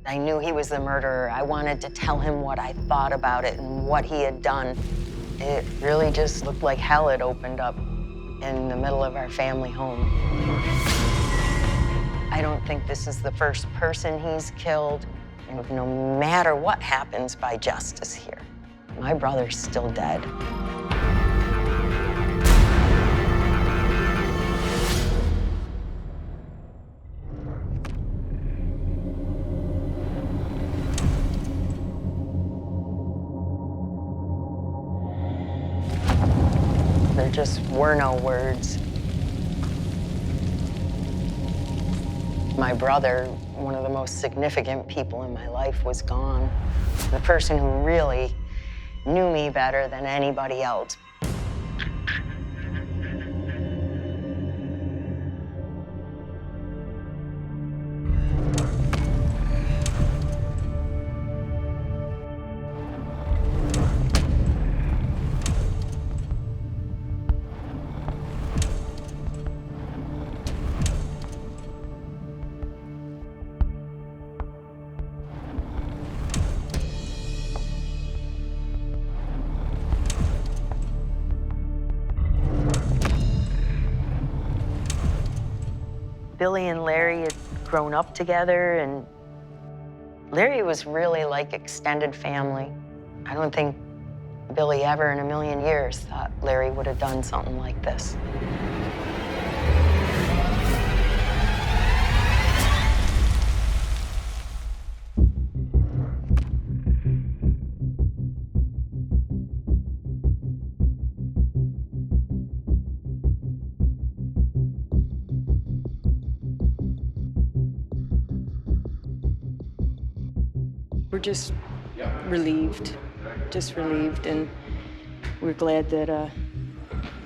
I knew he was the murderer. I wanted to tell him what I thought about it and what he had done. It really just looked like hell had opened up in the middle of our family home. I don't think this is the first person he's killed. And no matter what happens by justice here, my brother's still dead. There just were no words. My brother, one of the most significant people in my life, was gone. The person who really knew me better than anybody else. Billie and Larry had grown up together, and Larry was really like extended family. I don't think Billie ever in a million years thought Larry would have done something like this. We're just relieved, and we're glad that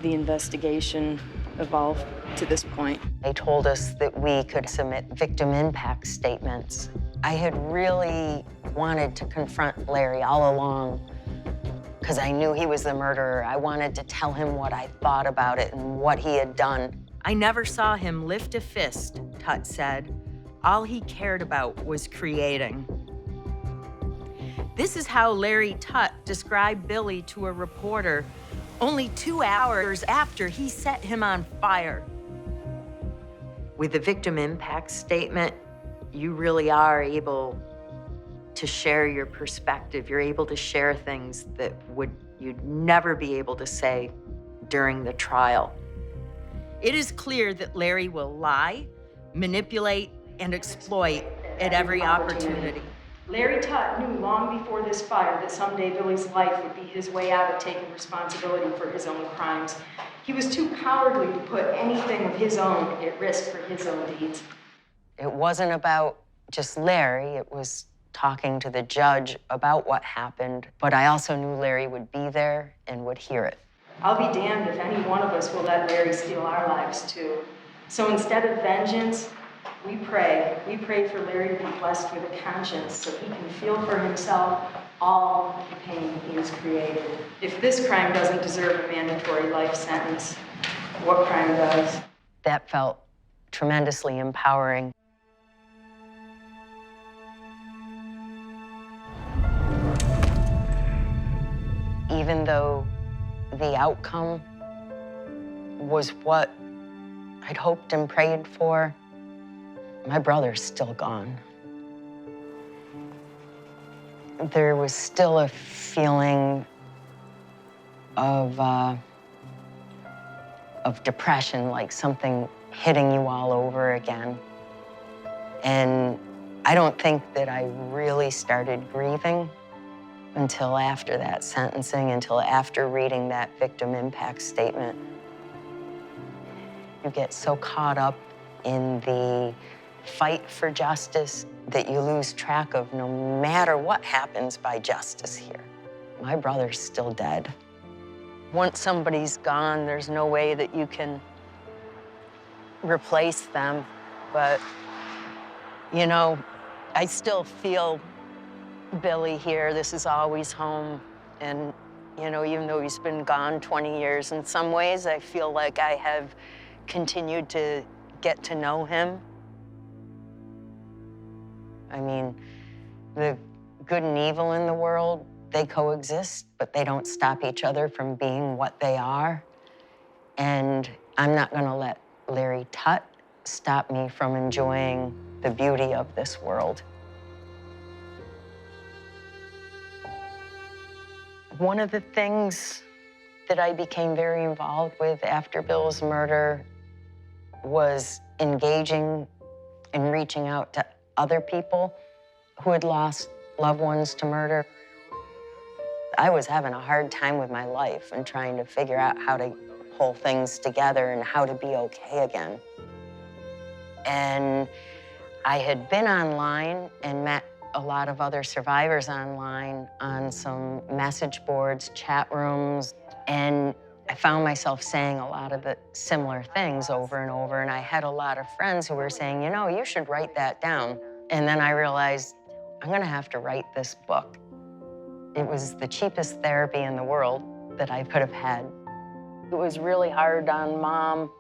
the investigation evolved to this point. They told us that we could submit victim impact statements. I had really wanted to confront Larry all along because I knew he was the murderer. I wanted to tell him what I thought about it and what he had done. I never saw him lift a fist, Tutt said. All he cared about was creating. This is how Larry Tutt described Billie to a reporter only 2 hours after he set him on fire. With the victim impact statement, you really are able to share your perspective. You're able to share things that you'd never be able to say during the trial. It is clear that Larry will lie, manipulate, and exploit at every opportunity. Larry Tutt knew long before this fire that someday Billie's life would be his way out of taking responsibility for his own crimes. He was too cowardly to put anything of his own at risk for his own deeds. It wasn't about just Larry. It was talking to the judge about what happened. But I also knew Larry would be there and would hear it. I'll be damned if any one of us will let Larry steal our lives too. So instead of vengeance, we pray for Larry to be blessed with a conscience so he can feel for himself all the pain he has created. If this crime doesn't deserve a mandatory life sentence, what crime does? That felt tremendously empowering. Even though the outcome was what I'd hoped and prayed for, my brother's still gone. There was still a feeling of depression, like something hitting you all over again. And I don't think that I really started grieving until after that sentencing, until after reading that victim impact statement. You get so caught up in the fight for justice that you lose track of no matter what happens by justice here. My brother's still dead. Once somebody's gone, there's no way that you can replace them. But, you know, I still feel Billie here. This is always home. And, you know, even though he's been gone 20 years, in some ways I feel like I have continued to get to know him. I mean, The good and evil in the world, they coexist, but they don't stop each other from being what they are. And I'm not gonna let Larry Tutt stop me from enjoying the beauty of this world. One of the things that I became very involved with after Bill's murder was engaging and reaching out to other people who had lost loved ones to murder. I was having a hard time with my life and trying to figure out how to pull things together and how to be okay again. And I had been online and met a lot of other survivors online on some message boards, chat rooms, and I found myself saying a lot of the similar things over and over, and I had a lot of friends who were saying, you know, you should write that down. And then I realized, I'm gonna have to write this book. It was the cheapest therapy in the world that I could have had. It was really hard on Mom,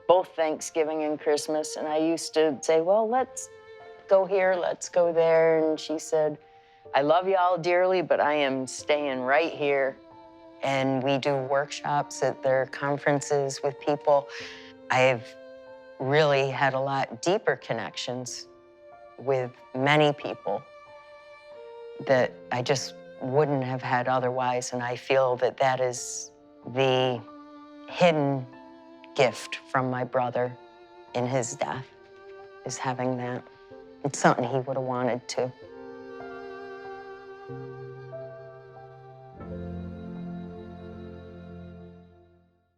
both Thanksgiving and Christmas, and I used to say, well, let's go here, let's go there, and she said, I love you all dearly, but I am staying right here. And we do workshops at their conferences with people. I've really had a lot deeper connections with many people that I just wouldn't have had otherwise, and I feel that that is the hidden gift from my brother in his death, is having that. It's something he would have wanted too.